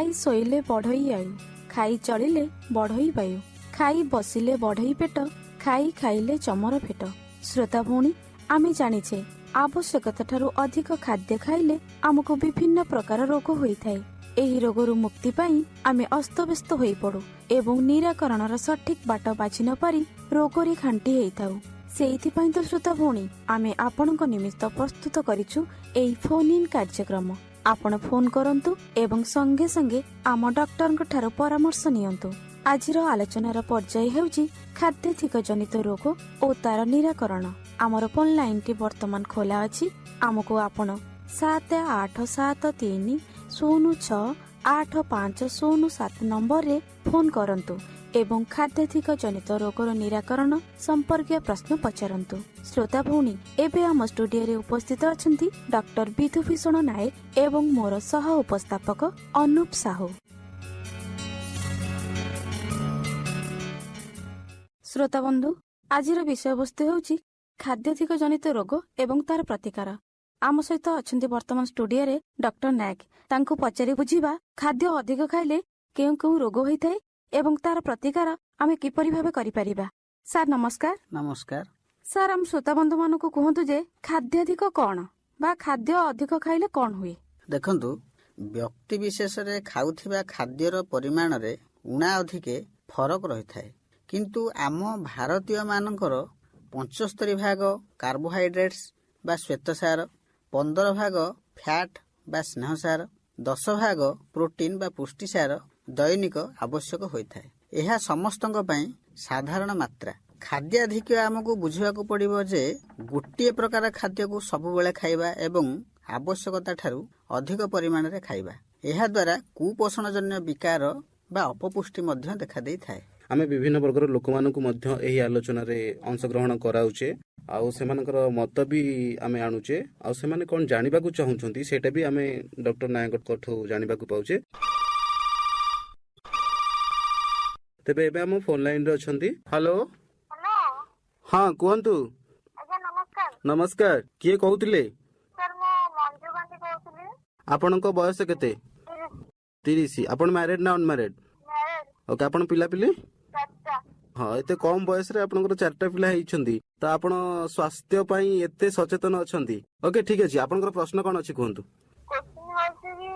खाई शोइले बढ़ई आयु, खाई चलिले बढ़ई वायु, खाई बसिले बढ़ई पेट, खाई खाइले चमर फेट। श्रोता भौणी, आमे जानिछे आवश्यकता ठारू अधिक खाद्य खाइले आमको विभिन्न प्रकार रोग होइथाय। एही रोगरू मुक्ति पाई आमे अस्तव्यस्त होई पड़ू एवं निराकरणर सठिक बाट बाछि न पारी रोगरे खांटी हेइथाउ। सेइथिपाई तो श्रोता भौणी, आमे आपणको निमित्त प्रस्तुत करिछु एई फोन इन कार्यक्रम। आपण फोन करंतु एवं संगे संगे आम डॉक्टर ठारू परामर्श नियंतु। आजिर आलोचनार पर्याय हेउची खाद्याधिक जनित रोग और तार निराकरण। आमर फोन लाइन टी वर्तमान खोला अछि। आमको आपण 7873068507 नंबर रे फोन करंतु एवं खाद्याधिक जनित रोगर निराकरण संपर्कीय प्रश्न पचारंतु। श्रोता भौणी, एबे आम स्टूडियो रे उपस्थित अछंती डॉक्टर विधुभूषण नायक एवं मोर सह उपस्थापक अनुप साहू। श्रोता बंधु, आजिर विषय वस्तु हेउची खाद्याधिक जनित रोग एवं तार प्रतिकार। आम सहित अछंती वर्तमान स्टूडियो रे डॉक्टर नायक। तांको पचारि बुझिबा खाद्य अधिक खाइले केउ केउ रोग होइथाय एवं तार प्रतिकार आमे किपरि भाबे करि परिबा। सर नमस्कार। नमस्कार सर, हम श्रोता बंधु मानको कहंतु जे खाद्याधिक कोन बा खाद्य अधिक खाइले कोन हुए। देखंतु, व्यक्ति विशेष रे खाउथिबा खाद्यर परिमाण रे उणा अधिके फरक रहिथाय, किंतु आम भारतीय मानकर 75 भाग कार्बोहाइड्रेट्स बा श्वेतसार, 15 भाग फैट बा स्नेहसार, 10 भाग प्रोटीन बा पुष्टिसार दैनिक आवश्यक होइथाय। एहा समस्तंक पई साधारण मात्रा। खाद्याधिक आमको बुझिबाकू पड़िबो जे गोटिए प्रकार खाद्य को सब बेले खाइबा एवं आवश्यकता ठारू अधिक परिमाण रे खाइबा। एहा द्वारा कुपोषण जन्य विकार बा अपपुष्टि मध्य देखा देई थाए। आमे विभिन्न वर्गर लोक मानकु मध्य एही आलोचना रे अंशग्रहण कराउचे आउ सेमानकर मत भी आमे आणुचे आउ सेमाने कोन जानिबाकू चाहुचंती सेटा भी आमे डॉक्टर नायक कोठो जानिबाकू पाउचे। तेबे एबे हम फोन लाइन रे अछंती। Hello hello. हां कुहंतु। आज्ञा नमस्कार। नमस्कार, किए कहउतिले? सर मो मंजू गांधी कहउतिले। आपनको बयस केते? 30। आपण मैरिड ना अनमैरिड? मैरिड। ओके, आपण पिला पिली? चाचा। हाँ, एते कम बयस रे आपनकर 4टा पिला हेइछंती त आपण स्वास्थ्य पई एते सचेतन अछंती। ओके, ठीक अछि। आपनकर प्रश्न कोन अछि कहंतु? क्वेश्चन होछि कि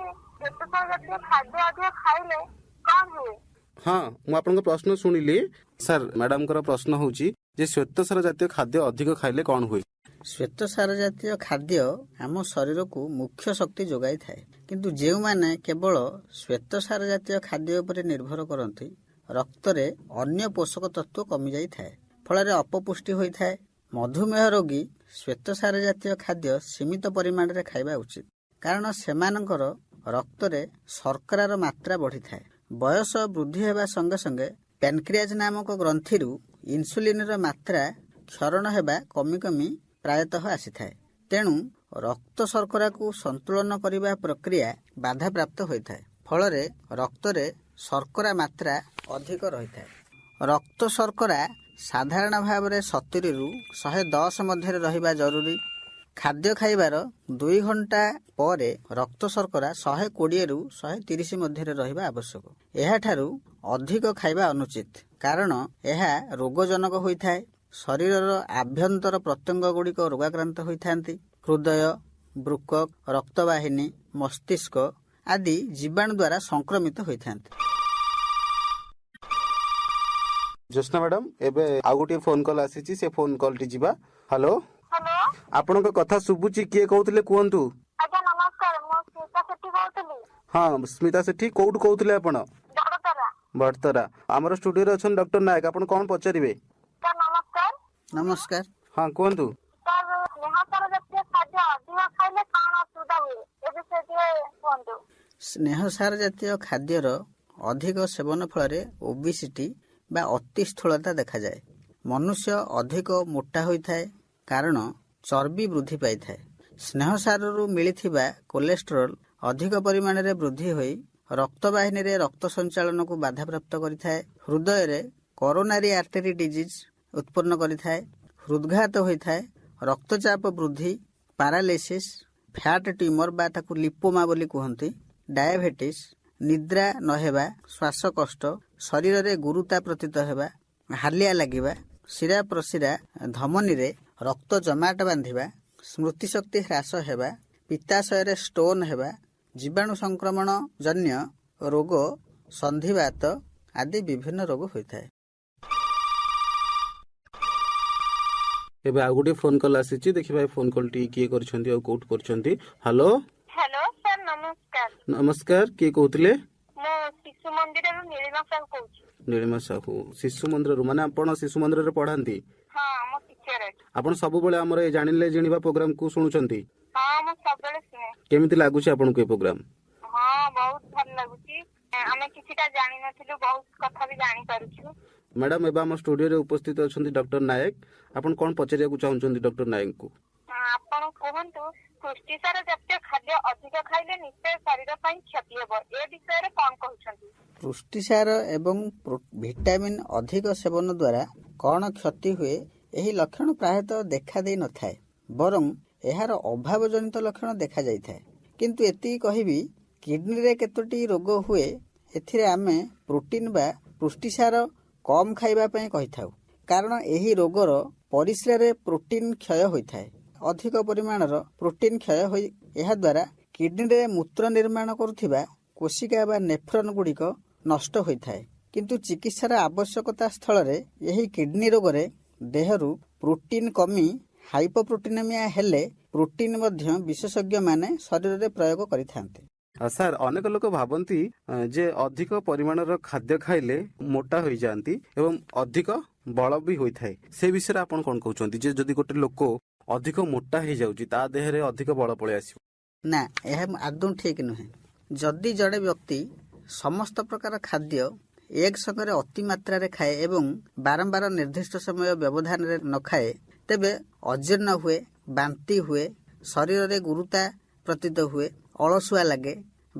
केते जति खाद्य अधिक खाइले कोन हुए। हाँ, मु आपनकर प्रश्न सुनिली। सर, मैडम कर प्रश्न होछि जे श्वेतसार जातीय खाद्य अधिक खाइले कोन हुए। श्वेतसार जातीय खाद्य आम शरीर को मुख्य शक्ति जोगाई थाए, किंतु जेउ माने केवल श्वेतसार जातीय खाद्य उपरे निर्भर करंती रक्त रे अन्य पोषक तत्व कमी जाई थाए, फल अपपुष्टि होई थाए। मधुमेह रोगी श्वेतसार जातीय खाद्य सीमित परिमाण रे खाइबा उचित, कारण सेमानकर रक्त रे शर्करार मात्रा बढ़ी थाए। बयस वृद्धि हेबा संगे संगे पैनक्रियाज नामक ग्रंथिरु इन्सुलिन र मात्रा क्षरण हेबा कमी कमी प्रायतः आसी थाए। तेणु रक्त शर्करा को संतुलन करिबा प्रक्रिया बाधा प्राप्त होई थाए, फल रे रक्त रे शर्करा मात्रा अधिक रही थाए। रक्त शर्करा साधारण भाव रे 70 रु 110 मध्य रहिबा जरूरी। खाद्य खाइबार 2 घंटा परे रक्त शर्करा 120 रु 130 मध्य रहिबा आवश्यक। एहा ठारू अधिक खाइबा अनुचित, कारण एहा रोगजनक होई थाए। शरीरर आभ्यंतर प्रत्यंग गुड़िक रोगाक्रांत होई थांती। हृदय, वृक्क, रक्तवाहिनी, मस्तिष्क आदि जीवाणु द्वारा संक्रमित होई थांती। ज्योत्ना मैडम, एबे आ गोटे फोन कॉल आसीची, से फोन कॉल टी जिबा। Hello hello. आपनका कथा सुबुची, किए कहउतिले कुहंतु। आज्ञा नमस्कार, मो स्मिता सेठी कहउतिली। हाँ, स्मिता सेठी कोउठ कहउतिले आपण? बड़तरा। बड़तरा। हमर स्टूडियो रे अछन डॉक्टर नायक, आपण कोन पचारिबे? सर नमस्कार। नमस्कार। हाँ कुहंतु। सर स्नेहसार जातीय खाद्य अधिक खाइले कोन असुविधा हुए, ए विषय कहंतु। स्नेहसार जातीय खाद्यर अधिक सेवन फल ओबिसिटी बा अति स्थूलता देखा जाए। मनुष्य अधिक मोटा होई थाए, कारण चर्बी वृद्धि पाई थाए। स्नेहसार रु मिलिथिबा कोलेस्ट्रोल अधिक परिमाण रे वृद्धि होई रक्तवाहिनी रे रक्त संचालन को बाधा प्राप्त करि थाए। हृदय रे कोरोनारी आर्टेरी डिजीज उत्पन्न करि थाए। हृदघात होई थाए। रक्तचाप वृद्धि, पैरालिसिस, फैट ट्यूमर बा ताकू लिपोमा बोली कहंती, डायबिटीज ନିଦ୍ରା ନ ହେବା, ଶ୍ୱାସକଷ୍ଟ, ଶରୀରରେ ଗୁରୁତା ପ୍ରତୀତ ହେବା, ହାଲିଆ ଲାଗିବା, ଶିରା ପ୍ରଶିରା ଧମନୀରେ ରକ୍ତ ଜମାଟ ବାନ୍ଧିବା, ସ୍ମୃତିଶକ୍ତି ହ୍ରାସ ହେବା, ପିତ୍ତାଶୟରେ ଷ୍ଟୋନ୍ ହେବା, ଜୀବାଣୁ ସଂକ୍ରମଣ ଜନ୍ୟ ରୋଗ, ସନ୍ଧିବାତ ଆଦି ବିଭିନ୍ନ ରୋଗ ହୋଇଥାଏ। ଏବେ ଆଉ ଗୋଟେ ଫୋନ କଲ୍ ଆସିଛି, ଦେଖିବା ଏ ଫୋନ କଲ୍ ଟି କିଏ କରିଛନ୍ତି ଆଉ କୋଉଠି କରିଛନ୍ତି। ହ୍ୟାଲୋ ହ୍ୟାଲୋ ସାର୍, ନମସ୍କାର। ନମସ୍କାର, କିଏ କହୁଥିଲେ? ମୁଁ ଶିଶୁ ମନ୍ଦିରରୁ ନୀଳିମା ସାହୁ କହୁଛି। ନୀଳିମା ସାହୁ, ଶିଶୁ ମନ୍ଦିରରୁ, ମାନେ ଆପଣ ଶିଶୁ ମନ୍ଦିରରେ ପଢାନ୍ତି? ହଁ, ମୁଁ ଟିଚର ଅଛି। ଆପଣ ସବୁବେଳେ ଆମର ଏ ଜାଣିଲେ ଜିଣିବା ପ୍ରୋଗ୍ରାମ କୁ ଶୁଣୁଛନ୍ତି? ହଁ, ମୁଁ ସବୁବେଳେ ଶୁଣେ। କେମିତି ଲାଗୁଛି ଆପଣଙ୍କୁ ଏ ପ୍ରୋଗ୍ରାମ? ହଁ, ବହୁତ ଭଲ ଲାଗୁଛି। ଆମେ କିଛିଟା ଜାଣିନଥିଲୁ, ବହୁତ କଥା ବି ଜାଣିପାରୁଛୁ। ମ୍ୟାଡାମ, ଏବେ ଆମ ଷ୍ଟୁଡିଓରେ ଉପସ୍ଥିତ ଅଛନ୍ତି ଡକ୍ଟର ନାୟକ। ଆପଣ କଣ ପଚାରିବାକୁ ଚାହୁଁଛନ୍ତି ଡକ୍ଟର ନାୟକଙ୍କୁ? ଆପଣ କୁହନ୍ତୁ, ପୁଷ୍ଟିସାର ଜାତୀୟ ଖାଦ୍ୟ ଅଧିକ ଖାଇଲେ ନିଶ୍ଚୟ ଶରୀର ପାଇଁ କ୍ଷତି ହେବ, ଏ ବିଷୟରେ କଣ କହୁଛନ୍ତି? ପୁଷ୍ଟିସାର ଏବଂ ଭିଟାମିନ୍ ଅଧିକ ସେବନ ଦ୍ୱାରା କଣ କ୍ଷତି ହୁଏ, ଏହି ଲକ୍ଷଣ ପ୍ରାୟତଃ ଦେଖାଦେଇ ନଥାଏ, ବରଂ ଏହାର ଅଭାବ ଜନିତ ଲକ୍ଷଣ ଦେଖାଯାଇଥାଏ। କିନ୍ତୁ ଏତିକି କହିବି, କିଡନୀରେ କେତୋଟି ରୋଗ ହୁଏ, ଏଥିରେ ଆମେ ପ୍ରୋଟିନ୍ ବା ପୁଷ୍ଟିସାର କମ୍ ଖାଇବା ପାଇଁ କହିଥାଉ। କାରଣ ଏହି ରୋଗର ପରିସ୍ରାରେ ପ୍ରୋଟିନ୍ କ୍ଷୟ ହୋଇଥାଏ। ଅଧିକ ପରିମାଣର ପ୍ରୋଟିନ୍ କ୍ଷୟ ହୋଇ ଏହାଦ୍ୱାରା କିଡନୀରେ ମୂତ୍ର ନିର୍ମାଣ କରୁଥିବା କୋଶିକା ବା ନେଫ୍ରନ୍ ଗୁଡ଼ିକ ନଷ୍ଟ ହୋଇଥାଏ। କିନ୍ତୁ ଚିକିତ୍ସାର ଆବଶ୍ୟକତା ସ୍ଥଳରେ ଏହି କିଡନୀ ରୋଗରେ ଦେହରୁ ପ୍ରୋଟିନ୍ କମି ହାଇପୋପ୍ରୋଟିନେମିଆ ହେଲେ ପ୍ରୋଟିନ୍ ମଧ୍ୟ ବିଶେଷଜ୍ଞମାନେ ଶରୀରରେ ପ୍ରୟୋଗ କରିଥାନ୍ତି। ସାର୍, ଅନେକ ଲୋକ ଭାବନ୍ତି ଯେ ଅଧିକ ପରିମାଣର ଖାଦ୍ୟ ଖାଇଲେ ମୋଟା ହୋଇଯାଆନ୍ତି ଏବଂ ଅଧିକ ବଳ ବି ହୋଇଥାଏ। ସେ ବିଷୟରେ ଆପଣ କଣ କହୁଛନ୍ତି, ଯେ ଯଦି ଗୋଟେ ଲୋକ ଅଧିକ ମୋଟା ହେଇଯାଉଛି ତା ଦେହରେ ଅଧିକ ବଳ ପଳେଇ ଆସିବ? ନା, ଏହା ଆଦୌ ଠିକ୍ ନୁହେଁ। ଯଦି ଜଣେ ବ୍ୟକ୍ତି ସମସ୍ତ ପ୍ରକାର ଖାଦ୍ୟ ଏକ ସଙ୍ଗରେ ଅତି ମାତ୍ରାରେ ଖାଏ ଏବଂ ବାରମ୍ବାର ନିର୍ଦ୍ଦିଷ୍ଟ ସମୟ ବ୍ୟବଧାନରେ ନ ଖାଏ, ତେବେ ଅଜୀର୍ଣ୍ଣ ହୁଏ, ବାନ୍ତି ହୁଏ, ଶରୀରରେ ଗୁରୁତା ପ୍ରତୀତ ହୁଏ, ଅଳସୁଆ ଲାଗେ,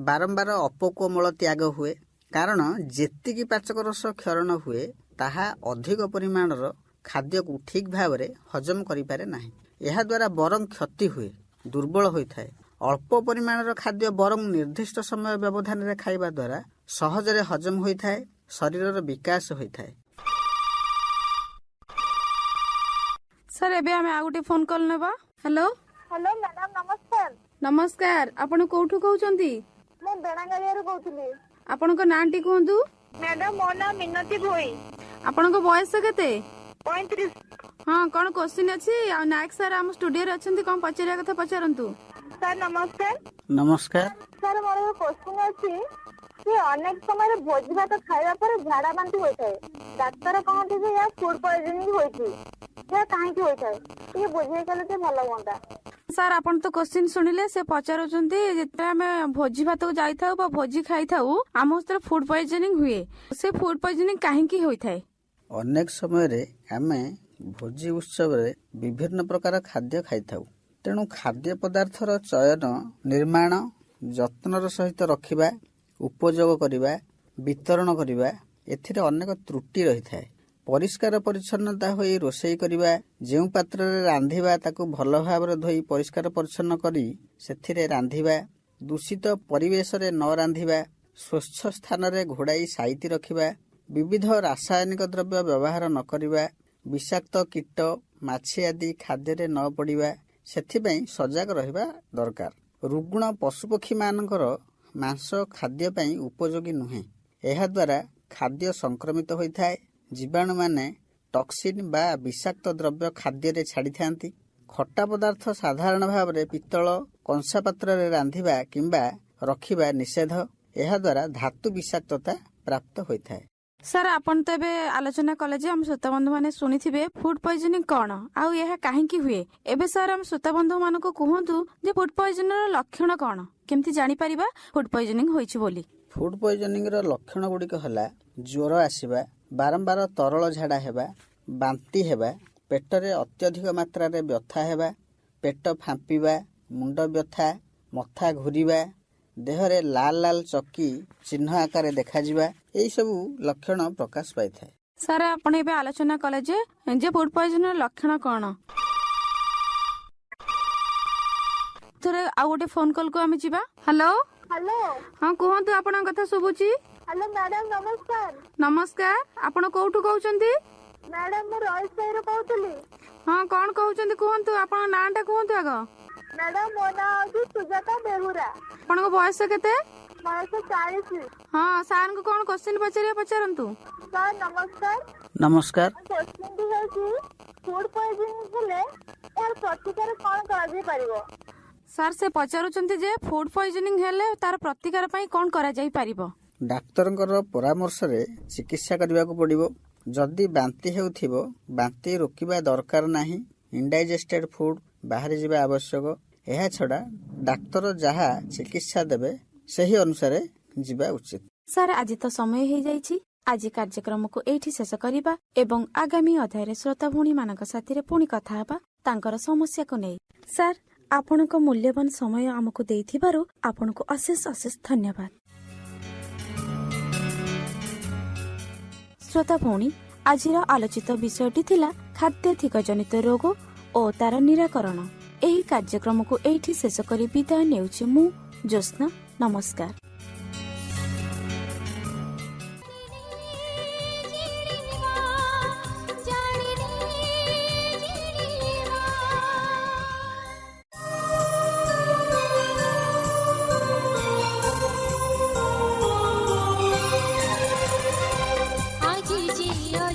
ବାରମ୍ବାର ଅପକୋମଳ ତ୍ୟାଗ ହୁଏ। କାରଣ ଯେତିକି ପାଚକ ରସ କ୍ଷରଣ ହୁଏ, ତାହା ଅଧିକ ପରିମାଣର ଖାଦ୍ୟକୁ ଠିକ୍ ଭାବରେ ହଜମ କରିପାରେ ନାହିଁ। ଏହାଦ୍ୱାରା ବରଂ କ୍ଷତି ହୁଏ, ଦୁର୍ବଳ ହୋଇଥାଏ। ଅଳ୍ପ ପରିମାଣର ଖାଦ୍ୟ ବରଂ ନିର୍ଦ୍ଦିଷ୍ଟ ସମୟ ବ୍ୟବଧାନରେ ଖାଇବା ଦ୍ୱାରା ସହଜରେ ହଜମ ହୋଇଥାଏ, ଶରୀରର ବିକାଶ ହୋଇଥାଏ। ସାର୍, ଏବେ ଆମେ ଆଉ ଗୋଟେ ଫୋନ କଲ୍ ନେବା। ହ୍ୟାଲୋ ହ୍ୟାଲୋ ମ୍ୟାଡାମ, ନମସ୍କାର। ନମସ୍କାର, ଆପଣ କୋଉଠୁ କହୁଛନ୍ତି? ମୁଁ ବେଣାଗାଳିଆରୁ କହୁଥିଲି। ଆପଣଙ୍କ ନାଁଟି କୁହନ୍ତୁ। ମ୍ୟାଡାମ, ମୋ ନାଁ ମିନତି ଭୋଇ। ଆପଣଙ୍କ ବୟସ କେତେ? 35। ହଁ, କଣ କ୍ୱେଶ୍ଚିନ୍ ଅଛି? ଆଉ ନାୟକ ସାର୍ ଆମ ଷ୍ଟୁଡିଓରେ ଅଛନ୍ତି, କଣ ପଚାରିବା କଥା ପଚାରନ୍ତୁ। ସାର୍ ନମସ୍କାର। ନମସ୍କାର। ସାର୍, ମୋର ଗୋଟେ କ୍ୱେଶ୍ଚିନ୍ ଅଛି ଯେ ଅନେକ ସମୟରେ ଭୋଜି ଭାତ ଖାଇବା ପରେ ଝାଡା ବାନ୍ତି ହୋଇଥାଏ। ଡାକ୍ତର କହନ୍ତି ଯେ ଏହା ଫୁଡ୍ ପଏଜନିଂ ହୋଇଛି। ଏହା କାହିଁକି ହୋଇଥାଏ, ଟିକେ ବୁଝେଇ କଲେ ଟିକେ ଭଲ ହୁଅନ୍ତା। ସାର୍, ଆପଣ ତ କ୍ୱେଶ୍ଚିନ୍ ଶୁଣିଲେ, ସେ ପଚାରୁଛନ୍ତି ଯେତେବେଳେ ଆମେ ଭୋଜି ଭାତକୁ ଯାଇଥାଉ ବା ଭୋଜି ଖାଇଥାଉ, ଆମ ଭିତରେ ଫୁଡ୍ ପଏଜନିଂ ହୁଏ। ସେ ଫୁଡ୍ ପଏଜନିଂ କାହିଁକି ହୋଇଥାଏ? ଅନେକ ସମୟରେ ଆମେ ଭୋଜି ଉତ୍ସବରେ ବିଭିନ୍ନ ପ୍ରକାର ଖାଦ୍ୟ ଖାଇଥାଉ। ତେଣୁ ଖାଦ୍ୟ ପଦାର୍ଥର ଚୟନ, ନିର୍ମାଣ, ଯତ୍ନର ସହିତ ରଖିବା, ଉପଯୋଗ କରିବା, ବିତରଣ କରିବା, ଏଥିରେ ଅନେକ ତ୍ରୁଟି ରହିଥାଏ। ପରିଷ୍କାର ପରିଚ୍ଛନ୍ନତା ହୋଇ ରୋଷେଇ କରିବା, ଯେଉଁ ପାତ୍ରରେ ରାନ୍ଧିବା ତାକୁ ଭଲ ଭାବରେ ଧୋଇ ପରିଷ୍କାର ପରିଚ୍ଛନ୍ନ କରି ସେଥିରେ ରାନ୍ଧିବା, ଦୂଷିତ ପରିବେଶରେ ନ ରାନ୍ଧିବା, ସ୍ୱଚ୍ଛ ସ୍ଥାନରେ ଘୋଡ଼ାଇ ସାଇତି ରଖିବା, ବିବିଧ ରାସାୟନିକ ଦ୍ରବ୍ୟ ବ୍ୟବହାର ନ କରିବା, ବିଷାକ୍ତ କୀଟ, ମାଛି ଆଦି ଖାଦ୍ୟରେ ନ ପଡ଼ିବା, ସେଥିପାଇଁ ସଜାଗ ରହିବା ଦରକାର। ରୁଗ୍ଣ ପଶୁପକ୍ଷୀମାନଙ୍କର ମାଂସ ଖାଦ୍ୟ ପାଇଁ ଉପଯୋଗୀ ନୁହେଁ। ଏହାଦ୍ୱାରା ଖାଦ୍ୟ ସଂକ୍ରମିତ ହୋଇଥାଏ। ଜୀବାଣୁମାନେ ଟକ୍ସିନ୍ ବା ବିଷାକ୍ତ ଦ୍ରବ୍ୟ ଖାଦ୍ୟରେ ଛାଡ଼ିଥାନ୍ତି। ଖଟା ପଦାର୍ଥ ସାଧାରଣ ଭାବରେ ପିତ୍ତଳ କଂସା ପାତ୍ରରେ ରାନ୍ଧିବା କିମ୍ବା ରଖିବା ନିଷେଧ। ଏହାଦ୍ୱାରା ଧାତୁ ବିଷାକ୍ତତା ପ୍ରାପ୍ତ ହୋଇଥାଏ। ସାର୍, ଆପଣ ତ ଏବେ ଆଲୋଚନା କଲେ ଯେ ଆମ ଶ୍ରୋତାବନ୍ଧୁ ମାନେ ଶୁଣିଥିବେ ଫୁଡ୍ ପଏଜନିଂ କଣ ଆଉ ଏହା କାହିଁକି ହୁଏ। ଏବେ ସାର୍, ଆମ ଶ୍ରୋତାବନ୍ଧୁ ମାନଙ୍କୁ କୁହନ୍ତୁ ଯେ ଫୁଡ୍ ପଏଜନିଂ ର ଲକ୍ଷଣ କଣ, କେମିତି ଜାଣିପାରିବା ଫୁଡ୍ ପଏଜନିଂ ହୋଇଛି ବୋଲି। ଫୁଡ୍ ପଏଜନିଂର ଲକ୍ଷଣ ଗୁଡ଼ିକ ହେଲା ଜ୍ୱର ଆସିବା, ବାରମ୍ବାର ତରଳ ଝାଡ଼ା ହେବା, ବାନ୍ତି ହେବା, ପେଟରେ ଅତ୍ୟଧିକ ମାତ୍ରାରେ ବ୍ୟଥା ହେବା, ପେଟ ଫାମ୍ପିବା, ମୁଣ୍ଡ ବ୍ୟଥା, ମଥା ଘୂରିବା, ଦେହରେ ଲାଲ ଲାଲ ଚକି ଚିହ୍ନ ଆକାରରେ ଦେଖାଯିବା, ଏହିସବୁ ଲକ୍ଷଣ ପ୍ରକାଶ ପାଇଥାଏ। ସାର୍, ଆପଣ ଏବେ ଆଲୋଚନା କଲେ ଯେ ଫୁଡ୍ ପଏଜନିଂ ର ଲକ୍ଷଣ କଣ। ଥରେ ଆଉ ଗୋଟେ ଫୋନ କଲ୍ କୁ ଆମେ ଯିବା। ହ୍ୟାଲୋ ହ୍ୟାଲୋ ହଁ କୁହନ୍ତୁ, ଆପଣଙ୍କ କଥା ଶୁଭୁଛି। ହ୍ୟାଲୋ ମ୍ୟାଡାମ ନମସ୍କାର। ନମସ୍କାର, ଆପଣ କୋଉଠୁ କହୁଛନ୍ତି? ମ୍ୟାଡାମ ମୁଁ ରଇସ ସାହିରୁ କହୁଥିଲି। ହଁ କଣ କହୁଛନ୍ତି କୁହନ୍ତୁ, ଆପଣଙ୍କ ନାଁଟା କୁହନ୍ତୁ ଆଗ। ମ୍ୟାଡାମ ମୋ ନାଁ ହଉଛି ସୁଜାତା ବେହୁରା। ଆପଣଙ୍କ ବୟସ କେତେ? ବୟସ 40। ହଁ ସାର୍ଙ୍କୁ କଣ କୋଶ୍ଚିନ୍ ପଚାରିବା ପଚାରନ୍ତୁ। ସାର୍ ନମସ୍କାର। ନମସ୍କାର। କୋଶ୍ଚିନ୍ଟି ହେଉଛି ଫୁଡ ପଏଜନିଂ ହେଲେ ଏହାର ପ୍ରତିକାର କଣ କରାଯାଇ ପାରିବ? ସାର୍ ସେ ପଚାରୁଛନ୍ତି ଯେ ଫୁଡ ପଏଜନିଂ ହେଲେ ତାର ପ୍ରତିକାର ପାଇଁ କଣ କରାଯାଇ ପାରିବ। ଡାକ୍ତରଙ୍କର ପରାମର୍ଶରେ ଚିକିତ୍ସା କରିବାକୁ ପଡ଼ିବ। ଯଦି ବାନ୍ତି ହେଉଥିବ, ବାନ୍ତି ରୋକିବା ଦରକାର ନାହିଁ। ଇନଡାଇଜେଷ୍ଟେଡ୍ ଫୁଡ ବାହାରି ଯିବା ଆବଶ୍ୟକ। ଏହା ଛଡ଼ା ଡାକ୍ତର ଯାହା ଚିକିତ୍ସା ଦେବେ ସେହି ଅନୁସାରେ ଯିବା ଉଚିତ। ସାର୍ ଆଜି ତ ସମୟ ହେଇଯାଇଛି। ଆଜି କାର୍ଯ୍ୟକ୍ରମକୁ ଏଇଠି ଶେଷ କରିବା ଏବଂ ଆଗାମୀ ଅଧ୍ୟାୟରେ ଶ୍ରୋତା ଭଉଣୀ ମାନଙ୍କ ସାଥିରେ ପୁଣି କଥା ହେବା ତାଙ୍କର ସମସ୍ୟାକୁ ନେଇ। ସାର୍ ଆପଣଙ୍କ ମୂଲ୍ୟବାନ ସମୟ ଆମକୁ ଦେଇଥିବାରୁ ଆପଣଙ୍କୁ ଅଶେଷ ଅଶେଷ ଧନ୍ୟବାଦ। ଶ୍ରୋତା ଭଉଣୀ, ଆଜିର ଆଲୋଚିତ ବିଷୟଟି ଥିଲା ଖାଦ୍ୟାଧିକ ଜନିତ ରୋଗ ଓ ତାର ନିରାକରଣ। ଏହି କାର୍ଯ୍ୟକ୍ରମକୁ ଏଇଠି ଶେଷ କରି ବିଦାୟ ନେଉଛି ମୁଁ ଜ୍ୟୋତ୍ସ୍ନା। ନମସ୍କାର। আজি জিও